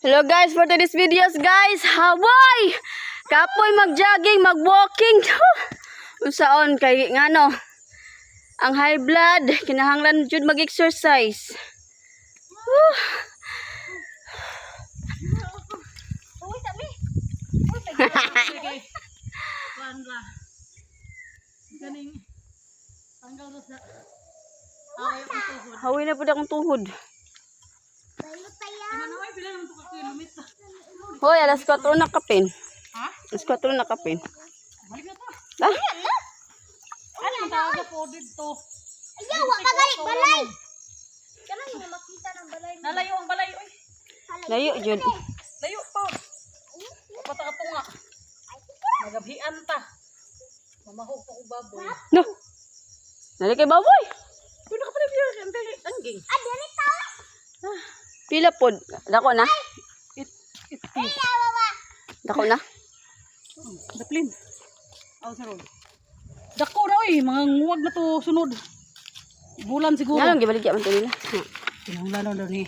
Hello guys, for today's videos guys, Hawaii! Kapoy mag-jogging, mag-walking. Unsaon kay ngano? Ang high blood, kinahanglan jud mag-exercise. Hawi na pud akong tuhod. Hoy, alas 4 na kapin. Ha? Alas 4 na kapin. Balik na to. Ah? Ano ang tawag po dito? Ayaw, wag kagalit balay. Kana yung makita ng balay. Nalayo ang balay. Oy. Layo jud. Layo pa. Pata-ato nga. Magabhian ta. Mamahog pa ko baboy. No. Nali kay baboy. Kuno ka pala biyo angging. Dili ta. Pila pod. Dako na. Dako na. Daplin. Aw sa road. Dako na oy, mga nguwag na to sunod. Bulan siguro. Nalong gibaligya man to nila. Kinahanglan daw ni